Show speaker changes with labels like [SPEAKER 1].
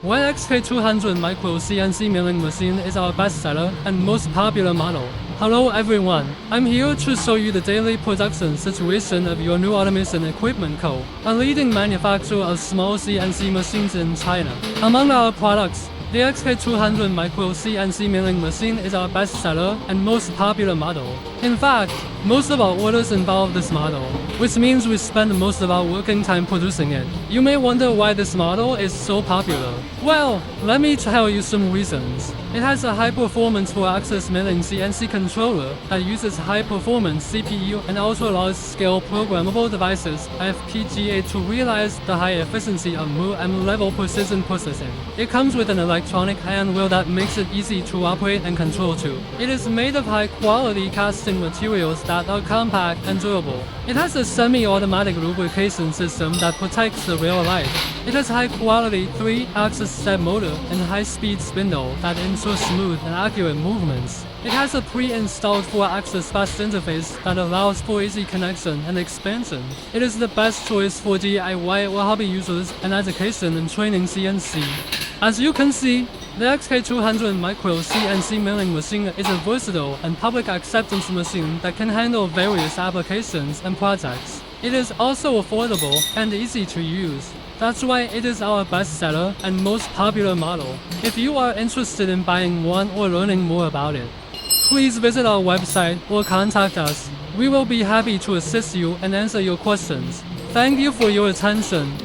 [SPEAKER 1] Why XK200 micro CNC milling machine is our bestseller and most popular model. Hello everyone, I'm here to show you the daily production situation of your new automation equipment co. A leading manufacturer of small CNC machines in China. Among our products, the XK200 micro CNC milling machine is our bestseller and most popular model. In fact, most of our orders involve this model, which means we spend most of our working time producing it. You may wonder why this model is so popular. Well, let me tell you some reasons. It has a high-performance 4-axis milling CNC controller that uses high-performance CPU and ultra-large-scale programmable devices (FPGA) to realize the high efficiency of M-level precision processing. It comes with an electronic hand wheel that makes it easy to operate and control too. It is made of high-quality casting materials that are compact and durable. It has a semi-automatic lubrication system that protects the real life. It has high-quality 3-axis step motor and high-speed spindle that ensure smooth and accurate movements. It has a pre-installed 4-axis fast interface that allows for easy connection and expansion. It is the best choice for DIY or hobby users and education and training CNC. As you can see, the XK200 micro CNC milling machine is a versatile and public acceptance machine that can handle various applications and projects. It is also affordable and easy to use. That's why it is our bestseller and most popular model. If you are interested in buying one or learning more about it, please visit our website or contact us. We will be happy to assist you and answer your questions. Thank you for your attention.